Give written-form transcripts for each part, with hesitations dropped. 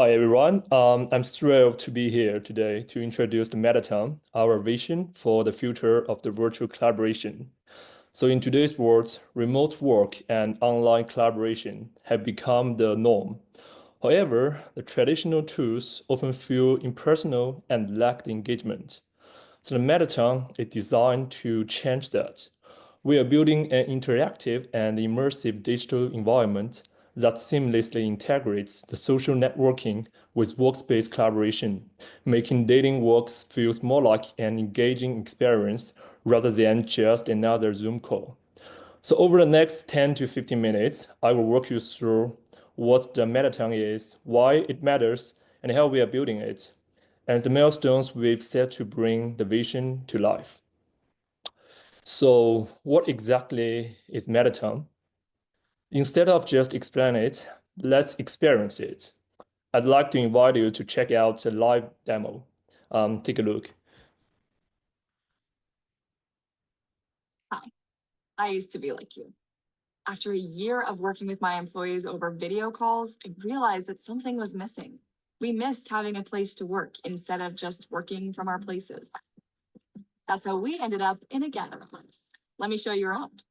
Hi everyone, I'm thrilled to be here today to introduce the Meta Town, our vision for the future of the virtual collaboration. So in today's world, remote work and online collaboration have become the norm. However, the traditional tools often feel impersonal and lack the engagement. So the Meta Town is designed to change that. We are building an interactive and immersive digital environment that seamlessly integrates the social networking with workspace collaboration, making dating works feels more like an engaging experience rather than just another Zoom call. So over the next 10 to 15 minutes, I will walk you through what the Meta Town is, why it matters, and how we are building it, and the milestones we've set to bring the vision to life. So what exactly is Meta Town? Instead of just explain it, let's experience it. I'd like to invite you to check out the live demo. Take a look. Hi, I used to be like you. After a year of working with my employees over video calls, I realized that something was missing. We missed having a place to work instead of just working from our places. That's how we ended up in a gathering house. Let me show you around.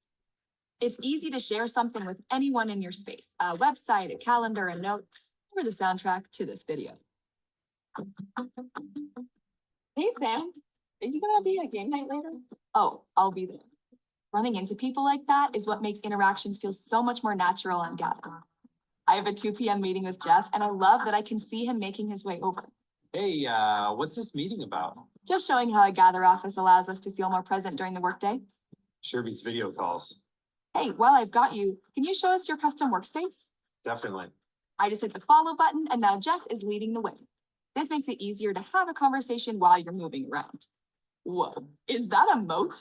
It's easy to share something with anyone in your space, a website, a calendar, a note, or the soundtrack to this video. Hey, Sam, are you gonna be at game night later? Oh, I'll be there. Running into people like that is what makes interactions feel so much more natural on Gather. I have a 2 p.m. meeting with Jeff, and I love that I can see him making his way over. Hey, what's this meeting about? Just showing how a Gather office allows us to feel more present during the workday. Sure beats video calls. Hey, while I've got you, can you show us your custom workspace? Definitely. I just hit the follow button, and now Jeff is leading the way. This makes it easier to have a conversation while you're moving around. Whoa, is that a moat?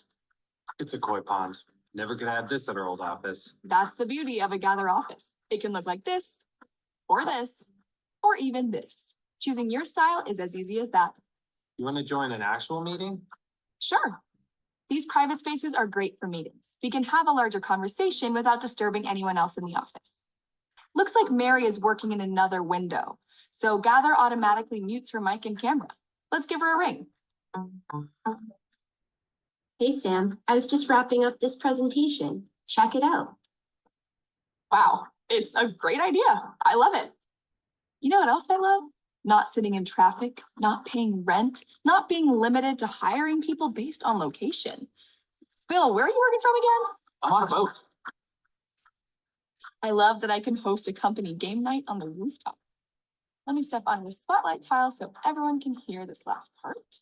It's a koi pond. Never could have this at our old office. That's the beauty of a Gather office. It can look like this, or even this. Choosing your style is as easy as that. You want to join an actual meeting? Sure. These private spaces are great for meetings. We can have a larger conversation without disturbing anyone else in the office. Looks like Mary is working in another window, so Gather automatically mutes her mic and camera. Let's give her a ring. Hey, Sam, I was just wrapping up this presentation. Check it out. Wow, it's a great idea. I love it. You know what else I love? Not sitting in traffic, not paying rent, not being limited to hiring people based on location. Bill, where are you working from again? I'm on a boat. I love that I can host a company game night on the rooftop. Let me step onto the spotlight tile so everyone can hear this last part.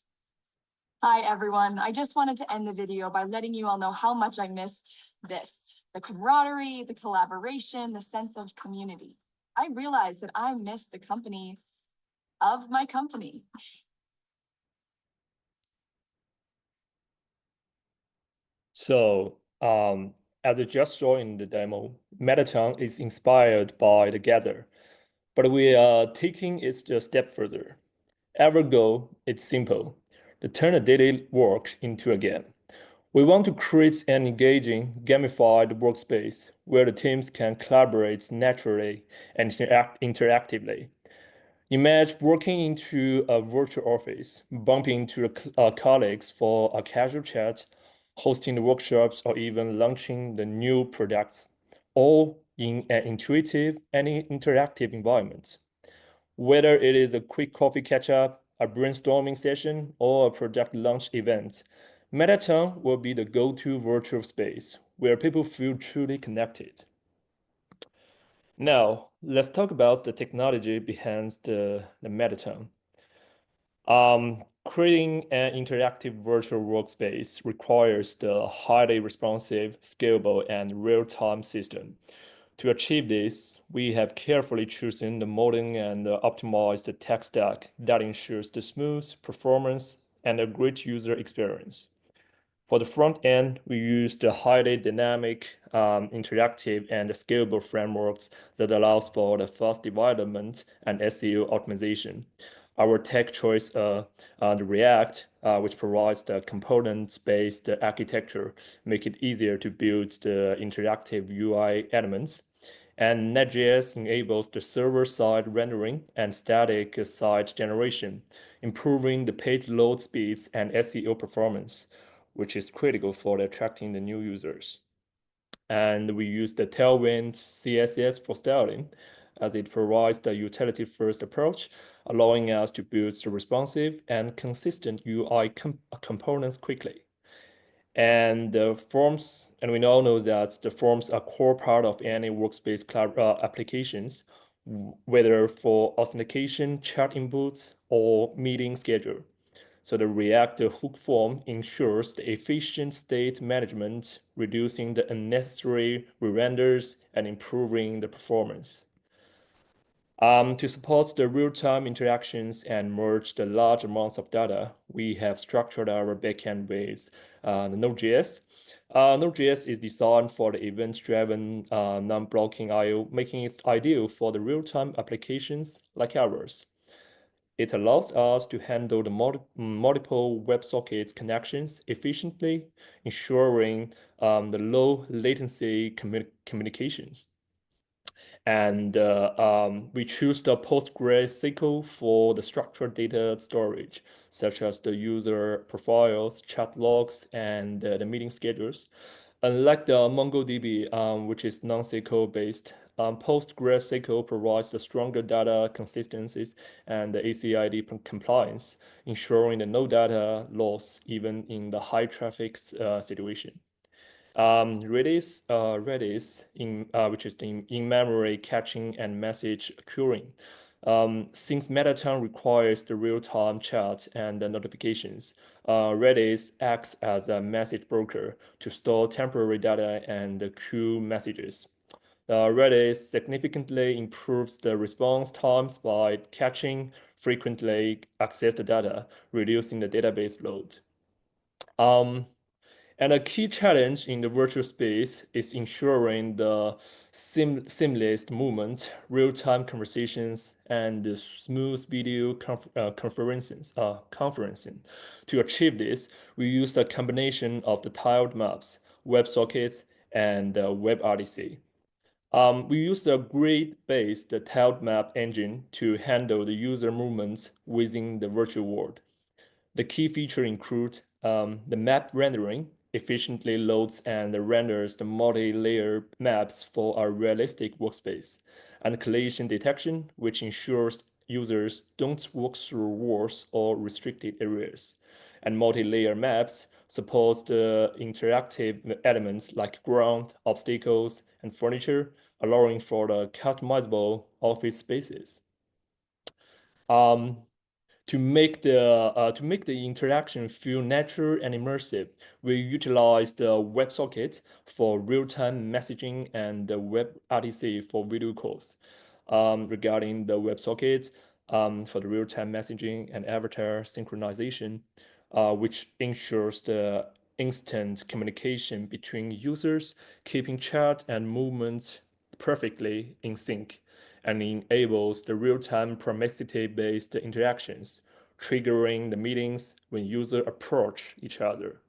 Hi, everyone. I just wanted to end the video by letting you all know how much I missed this. The camaraderie, the collaboration, the sense of community. I realized that I missed the company of my company. So, as I just saw in the demo, Meta Town is inspired by the Gather, but we are taking it a step further. Our goal is simple, to turn a daily work into a game. We want to create an engaging, gamified workspace where the teams can collaborate naturally and interact interactively. Imagine walking into a virtual office, bumping into colleagues for a casual chat, hosting the workshops, or even launching the new products, all in an intuitive and interactive environment. Whether it is a quick coffee catch-up, a brainstorming session, or a product launch event, Meta Town will be the go-to virtual space where people feel truly connected. Now, let's talk about the technology behind the Meta Town. Creating an interactive virtual workspace requires the highly responsive, scalable, and real-time system. To achieve this, we have carefully chosen the modern and optimized tech stack that ensures the smooth performance and a great user experience. For the front end, we use the highly dynamic, interactive, and scalable frameworks that allows for the fast development and SEO optimization. Our tech choice, the React, which provides the components-based architecture, make it easier to build the interactive UI elements. And Next.js enables the server-side rendering and static site generation, improving the page load speeds and SEO performance, which is critical for attracting the new users. And we use the Tailwind CSS for styling, as it provides the utility-first approach, allowing us to build the responsive and consistent UI components quickly. And the forms, and we all know that the forms are a core part of any workspace applications, whether for authentication, chat inputs, or meeting schedule. So the React hook form ensures the efficient state management, reducing the unnecessary re-renders and improving the performance. To support the real-time interactions and merge the large amounts of data, we have structured our backend with the Node.js. Node.js is designed for the event-driven non-blocking I/O, making it ideal for the real-time applications like ours. It allows us to handle the multiple WebSockets connections efficiently, ensuring the low latency communications. And we choose the PostgreSQL for the structured data storage, such as the user profiles, chat logs, and the meeting schedules. Unlike the MongoDB, which is non-SQL based, PostgreSQL provides the stronger data consistencies and the ACID compliance, ensuring the no data loss even in the high traffic situation. Redis, which is the in-memory catching and message queuing. Since Meta Town requires the real-time chat and the notifications, Redis acts as a message broker to store temporary data and queue messages. Redis significantly improves the response times by catching frequently accessed data, reducing the database load. And a key challenge in the virtual space is ensuring the seamless movement, real-time conversations, and the smooth video conferencing. To achieve this, we use a combination of the tiled maps, WebSockets, and WebRTC. We use the grid-based tiled map engine to handle the user movements within the virtual world. The key features include the map rendering, efficiently loads and renders the multi-layer maps for a realistic workspace, and collision detection, which ensures users don't walk through walls or restricted areas. And multi-layer maps supports the interactive elements like ground, obstacles, and furniture, allowing for the customizable office spaces. To make the interaction feel natural and immersive, we utilize the WebSocket for real-time messaging and the WebRTC for video calls. Regarding the WebSocket, for the real-time messaging and avatar synchronization, which ensures the instant communication between users, keeping chat and movement perfectly in sync, and enables the real-time proximity-based interactions, triggering the meetings when users approach each other.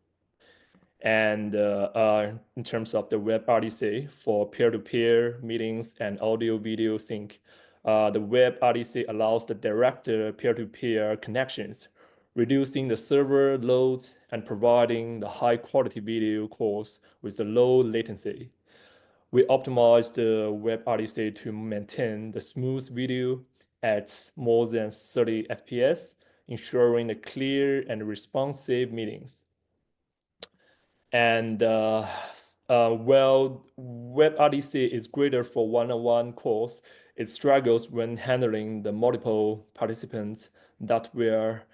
And in terms of the WebRTC for peer-to-peer meetings and audio-video sync, the WebRTC allows the direct peer-to-peer connections, reducing the server loads and providing the high-quality video calls with the low latency. We optimize the WebRTC to maintain the smooth video at more than 30 FPS, ensuring the clear and responsive meetings. And while WebRTC is greater for one-on-one calls, it struggles when handling the multiple participants that where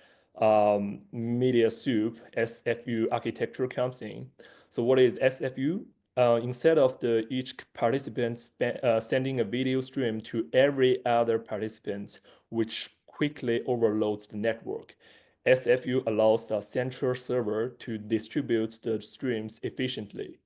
media soup SFU architecture comes in. So what is SFU? Instead of each participant sending a video stream to every other participant, which quickly overloads the network, SFU allows a central server to distribute the streams efficiently.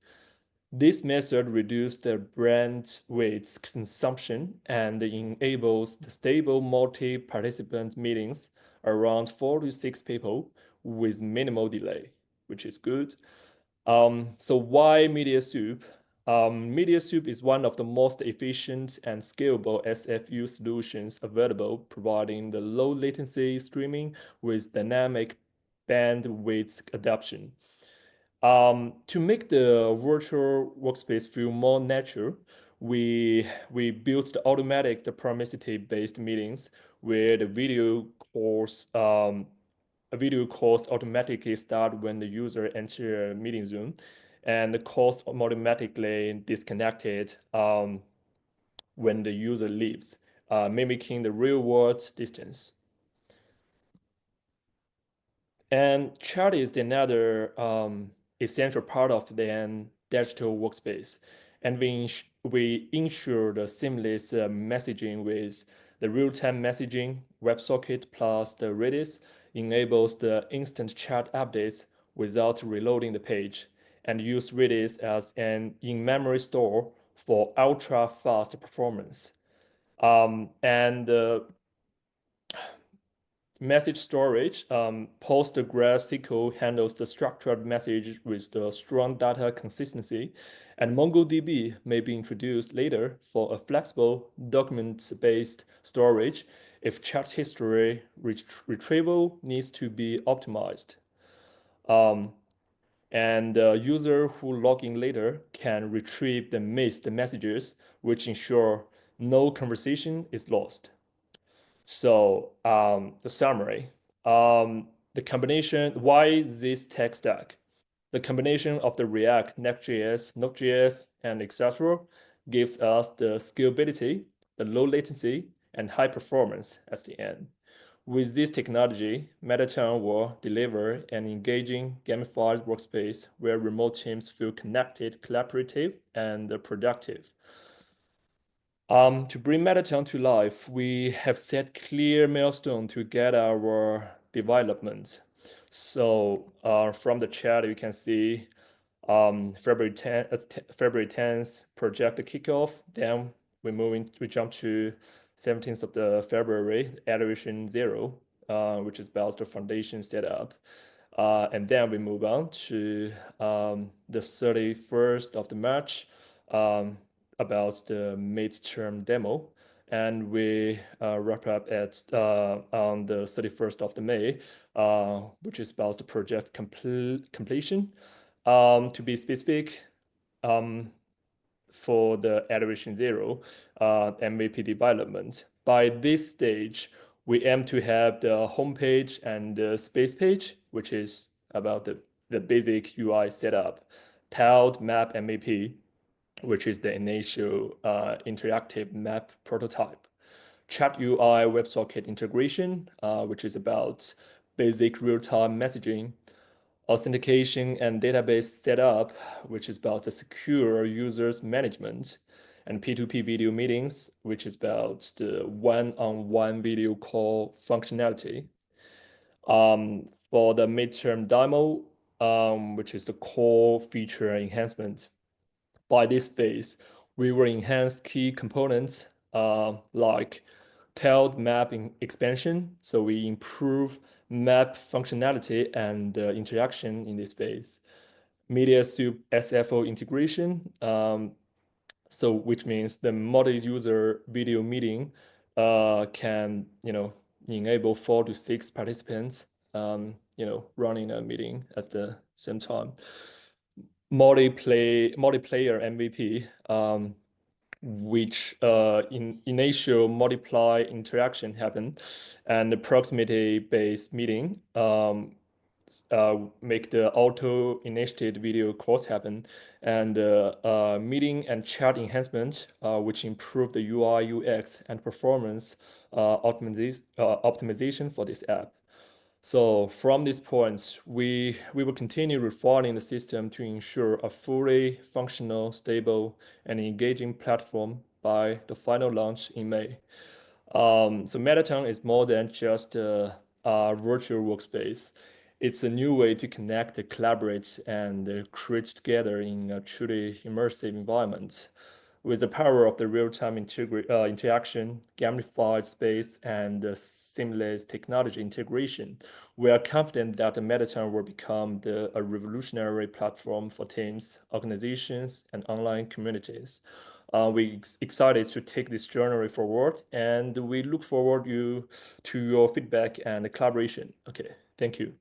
This method reduces the bandwidth consumption and enables the stable multi-participant meetings around 4 to 6 people with minimal delay, which is good. So why Media Soup? MediaSoup is one of the most efficient and scalable SFU solutions available, providing the low latency streaming with dynamic bandwidth adaptation. To make the virtual workspace feel more natural, we built the automatic diplomacy-based meetings where the video calls automatically start when the user enters a meeting room, and the calls automatically disconnected when the user leaves, mimicking the real-world distance. And chat is another essential part of the digital workspace, and we ensure the seamless messaging with the real-time messaging. WebSocket plus the Redis enables the instant chat updates without reloading the page, and use Redis as an in-memory store for ultra-fast performance. Message storage, PostgreSQL handles the structured message with the strong data consistency, and MongoDB may be introduced later for a flexible document-based storage if chat history retrieval needs to be optimized. User who log in later can retrieve the missed messages, which ensure no conversation is lost. So the summary, the combination, why this tech stack? The combination of the React, Next.js, Node.js, and etc. gives us the scalability, the low latency, and high performance at the end. With this technology, Meta Town will deliver an engaging, gamified workspace where remote teams feel connected, collaborative, and productive. To bring Meta Town to life, we have set clear milestones to get our development. So from the chat, you can see February 10th project kickoff. Then we jump to 17th of the February, iteration 0, which is about the foundation setup. And then we move on to the 31st of the March, about the midterm demo, and we wrap up at on the 31st of the May, which is about the project completion. To be specific, for the iteration 0 MVP development. By this stage, we aim to have the homepage and the space page, which is about the basic UI setup, tiled map MVP, which is the initial interactive map prototype. Chat UI WebSocket integration, which is about basic real-time messaging. Authentication and database setup, which is about the secure users management. And P2P video meetings, which is about the one-on-one video call functionality. For the midterm demo, which is the core feature enhancement. By this phase, we will enhance key components like tiled mapping expansion. So we improve map functionality and interaction in this phase. MediaSoup SFO integration. So which means the multi-user video meeting can enable 4 to 6 participants running a meeting at the same time. Multiplayer MVP, which in initial multiply interaction happen, and the proximity-based meeting make the auto-initiated video calls happen, and meeting and chat enhancement, which improve the UI, UX, and performance optimization for this app. So from this point, we will continue refining the system to ensure a fully functional, stable, and engaging platform by the final launch in May. So Meta Town is more than just a virtual workspace. It's a new way to connect, collaborate, and create together in a truly immersive environment. With the power of the real-time interaction, gamified space, and seamless technology integration, we are confident that the Meta Town will become a revolutionary platform for teams, organizations, and online communities. We're excited to take this journey forward, and we look forward to your feedback and collaboration. Okay, thank you.